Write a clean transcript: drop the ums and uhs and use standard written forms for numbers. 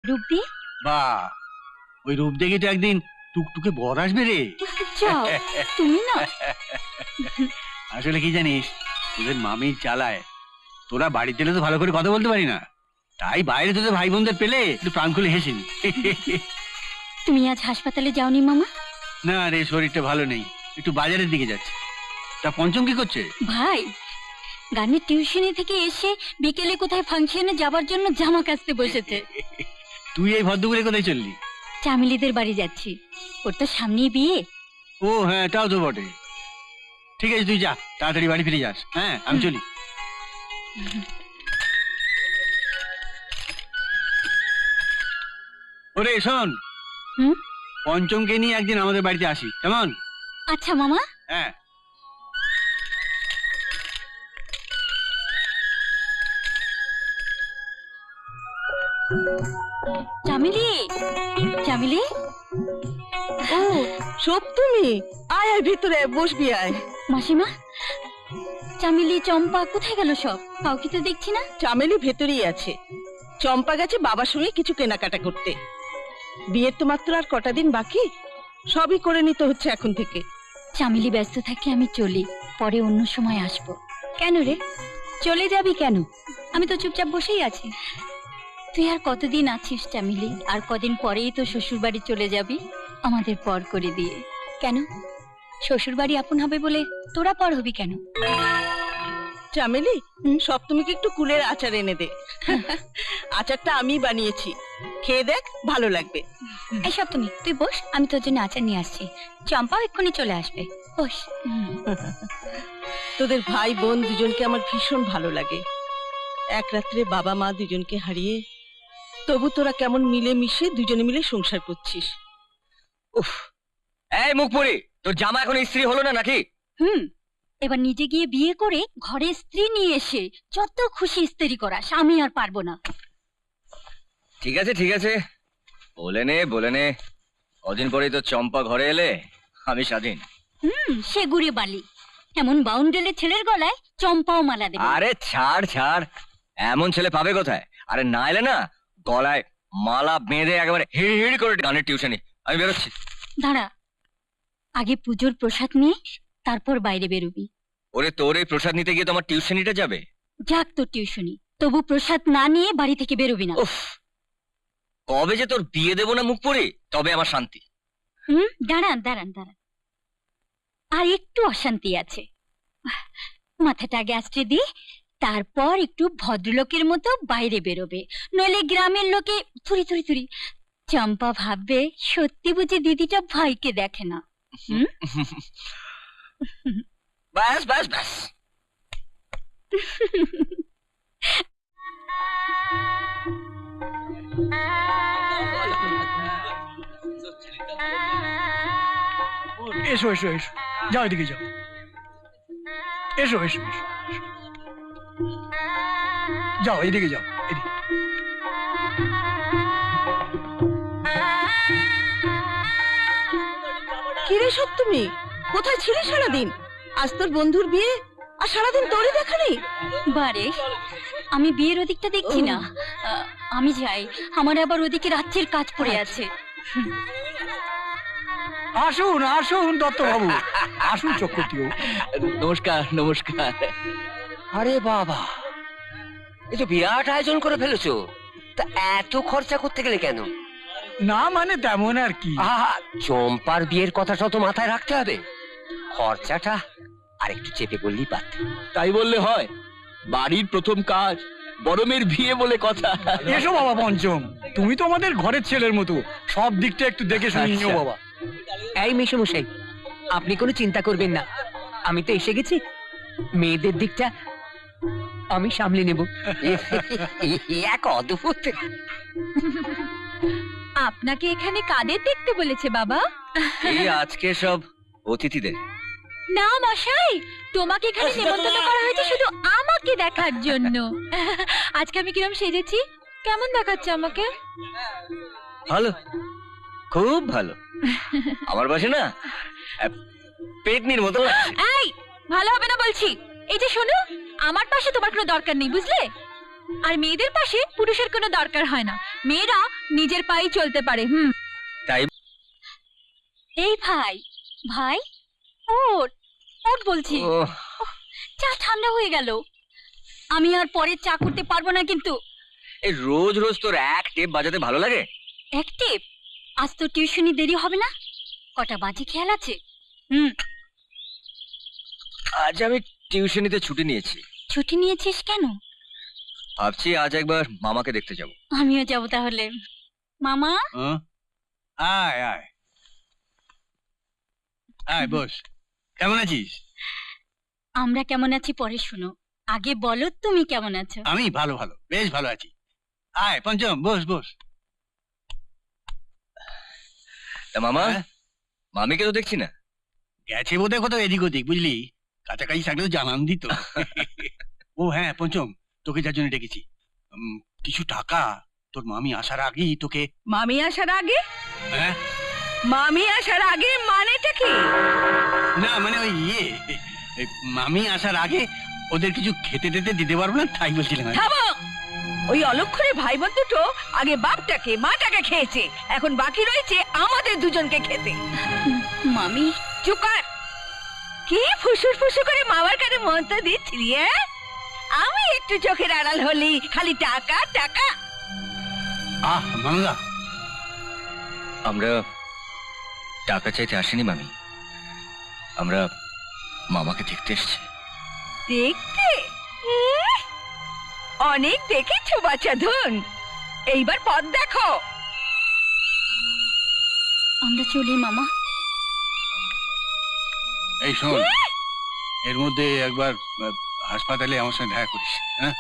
রূপ দিয়ে? বাহ, ওই রূপ দেখে তো একদিন টুকটুকে বর আসবে রে। যাও, তুমি না। আসলে কি জানিস, তোদের মামির চালায় তোরা বাড়িতে এলে তো ভালো করে কথা বলতে পারি না, তাই বাইরে তোদের ভাই বোনদের পেলে একটু প্রাণ খুলে হেসেনি। তুমি আজ হাসপাতালে যাওনি মামা? না রে, শরীরটা ভালো নেই, একটু বাজারের দিকে যাচ্ছে। তা পঞ্চম কি করছে? ভাই গানের টিউশনি থেকে এসে বিকেলে কোথায় ফাংশনে যাবার জন্য জামা কাচতে বসেছে। তুই এই ভদ্রগুলো কোথায় চললি? চামেলিদের বাড়ি যাচ্ছি, ওর তো সামনেই বিয়ে। ও হ্যাঁ, তাও তো বটে। ঠিক আছে, তুই যা, তাড়াতাড়ি বাড়ি ফিরে যাস। হ্যাঁ, আমি চলি। ওরে শোন, পঞ্চমকে নিয়ে একদিন আমাদের বাড়িতে আসি, কেমন? আচ্ছা মামা। হ্যাঁ। চামেলি, চামেলি। ও সব তুমি? আয় আয় ভিতরে বসবি, আয়। মাসিমা, চামেলি চম্পা কোথায় গেল সব? কাউকে তো দেখছি না। চামেলি ভেতরেই আছে, চম্পা গেছে বাবার সঙ্গে কিছু কেনাকাটা করতে। বিয়ের তো মাত্র আর কটা দিন বাকি, সবই করে নিতে হচ্ছে এখন থেকে। চামেলি ব্যস্ত থাকে, আমি চলি, পরে অন্য সময় আসবো। কেন রে, চলে যাবি কেন? আমি তো চুপচাপ বসেই আছি। তুই আর কতদিন আছিস চামেলি? আর কদিন পরেই তো শ্বশুর বাড়ি চলে যাবি আমাদের পর করে দিয়ে। কেন, শ্বশুর বাড়ি আপন হবে বলে তোরা পর হবি কেন? চামেলি, সপ্তমীকে একটু কুলের আচার এনে দে। আচারটা আমি বানিয়েছি, খেয়ে দেখ, ভালো লাগবে। এই সপ্তমী তুই বস, আমি তোর জন্য আচার নিয়ে আসছি। চম্পাও এক্ষুনি চলে আসবে, বস। তোদের ভাই বোন দুজনকে আমার ভীষণ ভালো লাগে। এক রাত্রে বাবা মা দুজনকে হারিয়ে তবু তোরা কেমন মিলে মিশে দুজনে মিলে সংসার করছিস। উফ, এই মুখপুরি, তোর জামা এখন ইস্ত্রি হলো না নাকি? এবার নিজে গিয়ে বিয়ে করে ঘরে স্ত্রী নিয়ে এসে যত খুশি ইস্ত্রি করা, আমি আর পারবো না। ঠিক আছে ঠিক আছে, বলে নে বলে নে। কদিন পরেই তো চম্পা ঘরে এলে আমি স্বাধীন। সে গুড়ে বালি, এমন বাউন্ডেলে ছেলের গলায় চম্পাও মালা দেবে। আরে ছাড় ছাড়, এমন ছেলে পাবে কোথায়? আরে না এলে না, গলায় মালা বেঁধে একেবারে হিড় হিড় করে গানের টিউশনি। আমি বেরোচ্ছি। দাঁড়া, আগে পুজোর প্রসাদ নিয়ে তারপর বাইরে বেরোবি। ওরে, তোর এই প্রসাদ নিতে গিয়ে তোমার টিউশনিটা যাবে। যাক তোর টিউশনি, তবু প্রসাদ না নিয়ে বাড়ি থেকে বেরোবি না। উফ, কবে যে তোর বিয়ে দেবো না মুখপুরি, তবে আমার শান্তি। দাঁড়ান দাঁড়ান দাঁড়ান, আর একটু অশান্তি আছে। মাথাটা আগে আঁচড়ে দি, তারপর একটু ভদ্রলোকের মতো বাইরে বেরোবে, নইলে গ্রামের লোকে থুরি থুরি থুরি। চম্পা ভাববে সত্যি বুঝি দিদিটা ভাইকে দেখে না। ব্যাস ব্যাস ব্যাস। এসো এসো এসো, যাও এদিকে যাও, এসো এসো এসো, যাও এদিকে যাও, এদিকে। কিরে সপ্তমী, কোথায় ছিলি সারাদিন? আজ তোর বন্ধুর বিয়ে আর সারাদিন তোরই দেখা নেই। বারে, আমি বিয়ের ওদিকটা দেখছি না। আমি যাই, আমার আবার ওদিকে রাত্রির কাজ পড়ে আছে। আসুন আসুন দত্ত বাবু, আসুন চক্রবর্তী বাবু। নমস্কার নমস্কার। আরে বাবা, এই তো বিরাট আয়োজন করে ফেলেছো, তা এত খরচা করতে গেলে কেন? না মানে তেমন আর কি। চম্পার বিয়ের কথাটা তো মাথায় রাখতে হবে, খরচাটা আর একটু চেপে বললেই পারত। তাই বললে হয়? বাড়ির প্রথম কাজ, বড় মেয়ের বিয়ে বলে কথা। এসো বাবা পঞ্চম, তুমি তো আমাদের ঘরের ছেলের মতো, সব দিকটা একটু দেখে শুনে নিও বাবা। এই মেশামশাই, আপনি কোনো চিন্তা করবেন না, আমি তো এসে গেছি, মেয়েদের দিকটা আমি সামলে নেব। এক অদ্ভুত। আপনাকে এখানে কাদের দেখতে বলেছে বাবা? এই আজকে সব অতিথিদের। না মশাই, তোমাকে এখানে নিমন্ত্রণ করা হয়েছে শুধু আমাকে দেখার জন্য। আজকে আমি কিরম সেজেছি, কেমন দেখাচ্ছে আমাকে? ভালো, খুব ভালো। আমার পাশে না পেতনির মতো। এই, ভালো হবে না বলছি। এই যে শোনো, আমার পাশে তোমার কোনো দরকার নেই, বুঝলে? আর মেয়েদের পাশে পুরুষের কোনো দরকার হয় না। মেয়েরা নিজের পায়ে চলতে পারে। তাই এই ভাই, ভাই ওঠ, ওঠ বলছি। ও চা ঠান্ডা হয়ে গেল। আমি আর পরে চা করতে পারবো না কিন্তু। এই রোজ রোজ তোর এক টেপ বাজাতে ভালো লাগে? অ্যাক্টিভ, আজ তো টিউশনি দেরি হবে না? কটা বাজে খেয়াল আছে? আজ আমি টিউশনিতে ছুটি নিয়েছি। ছুটি নিয়েছিস কেন? ভাবছি আজ একবার মামাকে দেখতে যাব। আমিও যাব তাহলে। মামা, হ্যাঁ? আয় আয় আয়, বস। কেমন আছিস? আমরা কেমন আছি পরে শুনো, আগে বলো তুমি কেমন আছো? আমি ভালো ভালো, বেশ ভালো আছি। আয় পঞ্চম, বস বস। তা মামা, হ্যাঁ? মামিকে তো দেখছি না। গেছে বোধহয় কোথাও এদিক ওদিক, বুঝলি? কাছাকাছি থাকলেও জানান দিত। ও হ্যাঁ পঞ্চম, তোকে যার জন্য ডেকেছি। কিছু টাকা তোর মামি আসার আগেই তোকে। মামি আসার আগে? হ্যাঁ? মামি আসার আগে মানেটা কি? না মানে ওই এই মামি আসার আগে ওদের কিছু খেতে টেতে দিতে পারবো না, তাই বলছিলাম আর কি। থামো! ওই অলক্ষণে ভাই বোন দুটো আগে বাপটাকে মাটাকে খেয়েছে, এখন বাকি রয়েছে আমাদের দুজনকে খেতে। মামি, চুপ কর! কি ফুসুর ফুসু করে মামার কানে মন্ত্র দিচ্ছিলি? আমি একটু চোখের আড়াল হলি খালি টাকা টাকা। আহ মামলা, আমরা টাকা চাইতে আসিনি মামি, আমরা মামাকে দেখতে এসেছি। দেখতে? অনেক দেখেছো বাচ্চা ধন, এইবার পথ দেখো। আমরা চলি মামা। এই শোন, এর মধ্যে একবার হাসপাতালে আমার সঙ্গে দেখা করিস। হ্যাঁ?